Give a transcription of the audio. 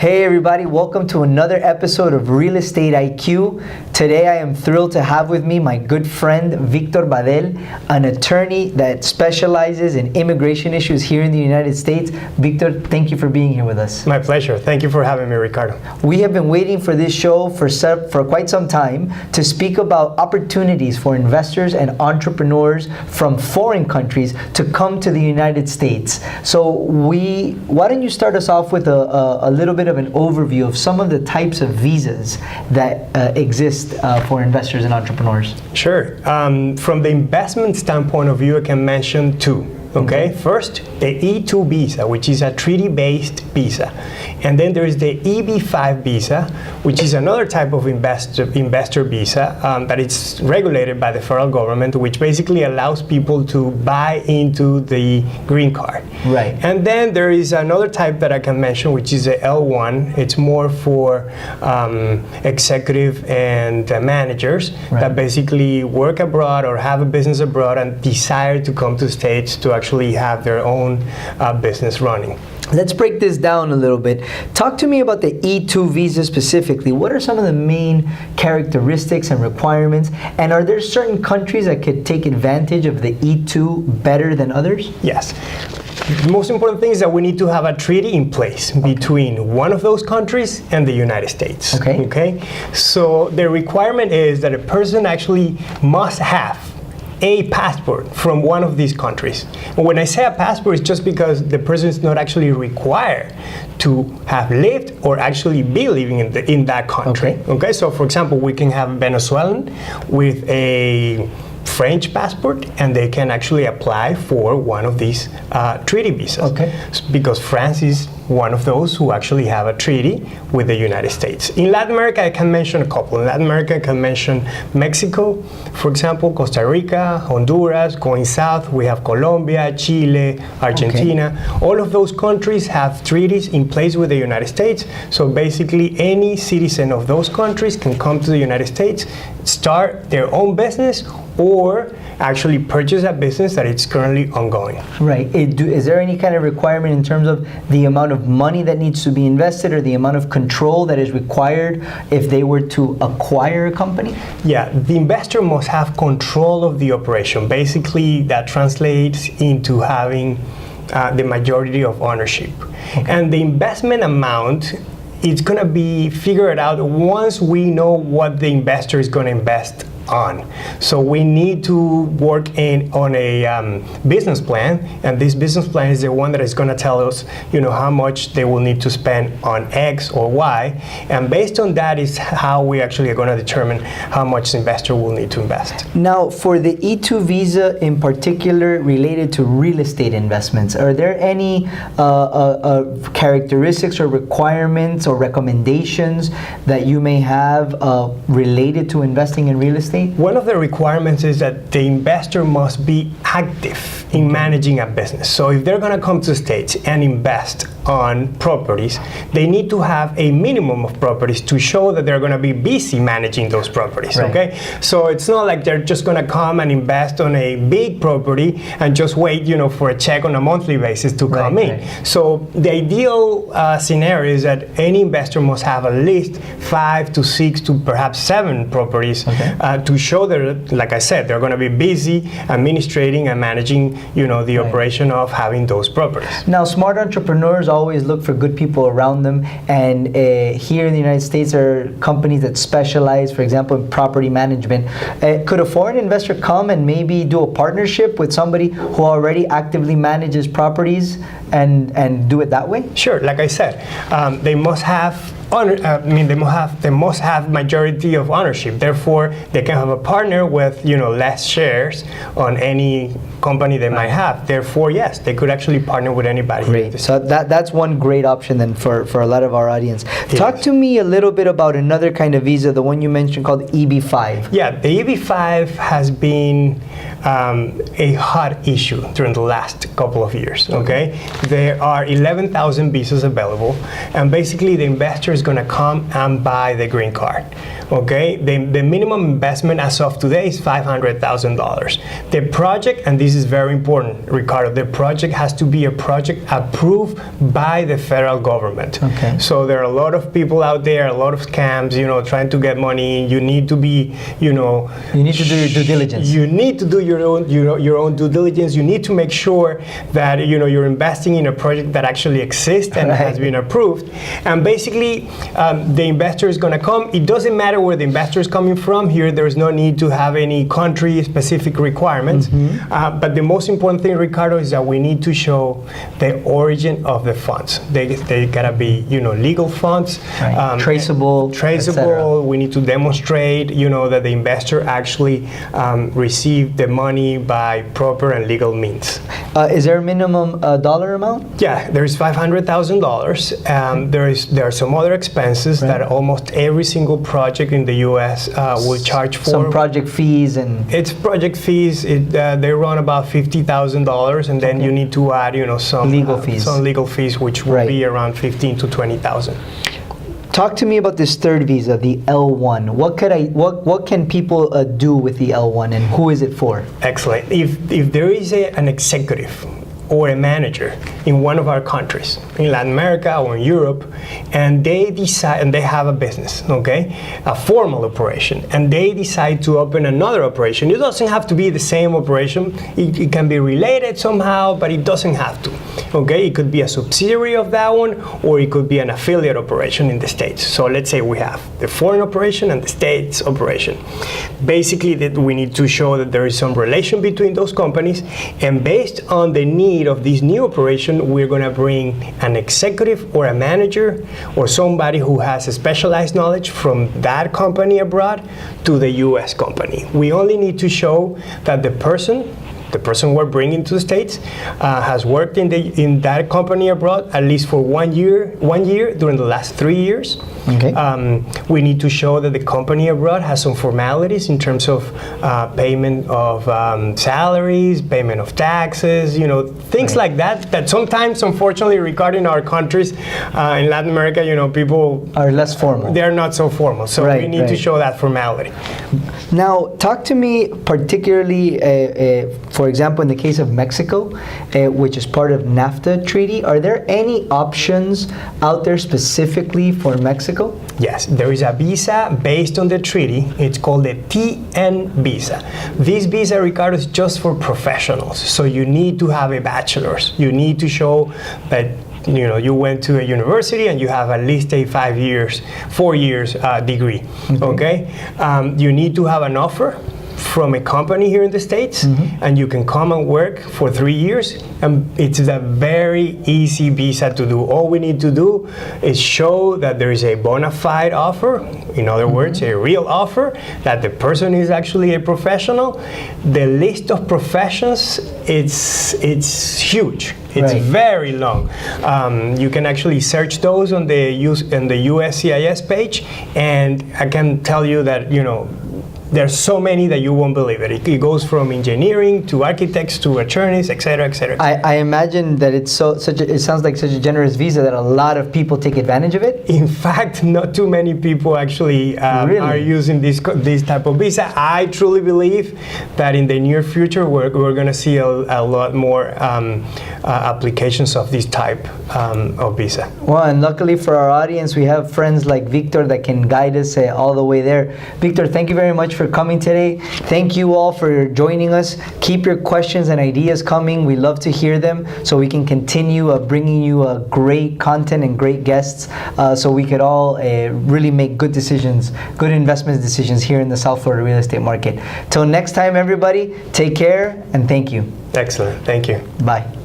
Hey everybody, welcome to another episode of Real Estate IQ. Today I am thrilled to have with me my good friend Victor Badell, an attorney that specializes in immigration issues here in the United States. Victor, thank you for being here with us. My pleasure. Thank you for having me, Ricardo. We have been waiting for this show for quite some time to speak about opportunities for investors and entrepreneurs from foreign countries to come to the United States. So why don't you start us off with a little bit of an overview of some of the types of visas that exist for investors and entrepreneurs? Sure. From the investment standpoint of view, I can mention two. Okay, first, the E2 visa, which is a treaty-based visa. And then there is the EB5 visa, which is another type of investor visa that is regulated by the federal government, which basically allows people to buy into the green card. Right. And then there is another type that I can mention, which is the L1. It's more for executive and managers that basically work abroad or have a business abroad and desire to come to the States to actually have their own business running. Let's break this down a little bit. Talk to me about the E2 visa specifically. What are some of the main characteristics and requirements? And are there certain countries that could take advantage of the E2 better than others? Yes. The most important thing is that we need to have a treaty in place between one of those countries and the United States. Okay? So the requirement is that a person actually must have a passport from one of these countries. And when I say a passport, it's just because the person is not actually required to have lived or actually be living in that country. Okay, so for example, we can have a Venezuelan with a French passport, and they can actually apply for one of these treaty visas. Because France is one of those who actually have a treaty with the United States. In Latin America, I can mention a couple. In Latin America, I can mention Mexico, for example, Costa Rica, Honduras. Going south, we have Colombia, Chile, Argentina. All of those countries have treaties in place with the United States. So basically, any citizen of those countries can come to the United States, start their own business, or actually purchase a business that is currently ongoing. Right. Is there any kind of requirement in terms of the amount of money that needs to be invested or the amount of control that is required if they were to acquire a company? Yeah, the investor must have control of the operation. Basically, that translates into having the majority of ownership. And the investment amount, it's going to be figured out once we know what the investor is going to invest on. So we need to work on a business plan, and this business plan is the one that is going to tell us, how much they will need to spend on X or Y, and based on that is how we actually are going to determine how much the investor will need to invest. Now, for the E2 visa in particular related to real estate investments, are there any characteristics or requirements or recommendations that you may have related to investing in real estate? One of the requirements is that the investor must be active in managing a business. So if they're going to come to the States and invest on properties, they need to have a minimum of properties to show that they're going to be busy managing those properties. Okay, so it's not like they're just going to come and invest on a big property and just wait, for a check on a monthly basis to come in. So the ideal scenario is that any investor must have at least 5 to 6 to perhaps 7 properties to show that, like I said, they're going to be busy administrating and managing, the operation of having those properties. Now, smart entrepreneurs always look for good people around them, and here in the United States there are companies that specialize, for example, in property management. Could a foreign investor come and maybe do a partnership with somebody who already actively manages properties and do it that way? Sure. Like I said, they must have they must have majority of ownership. Therefore, they can have a partner with less shares on any company they might have. Therefore, yes, they could actually partner with anybody. Great. So that's one great option then for a lot of our audience. Talk to me a little bit about another kind of visa, the one you mentioned called EB5. Yeah, the EB5 has been a hot issue during the last couple of years. There are 11,000 visas available, and basically the investors is going to come and buy the green card. Okay, the minimum investment as of today is $500,000. The project, and this is very important, Ricardo, the project has to be a project approved by the federal government. Okay. So there are a lot of people out there, a lot of scams, trying to get money. You need to be, you need to do your due diligence. You need to do your own due diligence. You need to make sure that you're investing in a project that actually exists and has been approved. And basically, the investor is going to come. It doesn't matter where the investor is coming from. Here, there is no need to have any country-specific requirements. But the most important thing, Ricardo, is that we need to show the origin of the funds. They gotta be, legal funds, traceable. We need to demonstrate, that the investor actually received the money by proper and legal means. Is there a minimum dollar amount? Yeah, there is $500,000. There are some other expenses that almost every single project in the U.S. will charge for. Some project fees and. It's project fees. They run about $50,000, and then you need to add, some legal fees. Some legal fees, which will be around $15,000 to $20,000. Talk to me about this third visa, the L1. What can people do with the L1, and who is it for? Excellent. If there is an executive or a manager in one of our countries, in Latin America or in Europe, and they decide, and they have a business, a formal operation, and they decide to open another operation. It doesn't have to be the same operation. It can be related somehow, but it doesn't have to. It could be a subsidiary of that one, or it could be an affiliate operation in the States. So let's say we have the foreign operation and the States operation. Basically, we need to show that there is some relation between those companies, and based on the need of this new operation, we're going to bring an executive or a manager or somebody who has a specialized knowledge from that company abroad to the U.S. company. We only need to show that the person we're bringing to the States has worked in that company abroad at least for 1 year during the last 3 years. We need to show that the company abroad has some formalities in terms of payment of salaries, payment of taxes, things like that sometimes, unfortunately, Ricardo, in our countries, in Latin America, people are less formal. They're not so formal. So we need to show that formality. Now, talk to me particularly, for example, in the case of Mexico, which is part of NAFTA treaty, are there any options out there specifically for Mexico? Yes, there is a visa based on the treaty. It's called the TN visa. This visa, Ricardo, is just for professionals. So you need to have a bachelor's. You need to show that you went to a university and you have at least a 4 years degree. You need to have an offer from a company here in the States, and you can come and work for 3 years, and it's a very easy visa to do. All we need to do is show that there is a bona fide offer, in other words, a real offer, that the person is actually a professional. The list of professions, it's huge. It's very long. You can actually search those on the USCIS page, and I can tell you that, there's so many that you won't believe it. It goes from engineering to architects to attorneys, etc., etc. I imagine that it sounds like such a generous visa that a lot of people take advantage of it. In fact, not too many people actually are using this type of visa. I truly believe that in the near future we're going to see a lot more applications of this type of visa. Well, and luckily for our audience, we have friends like Victor that can guide us all the way there. Victor, thank you very much for coming today. Thank you all for joining us. Keep your questions and ideas coming. We love to hear them so we can continue bringing you great content and great guests so we could all really make good decisions, good investment decisions here in the South Florida real estate market. Till next time, everybody, take care and thank you. Excellent. Thank you. Bye.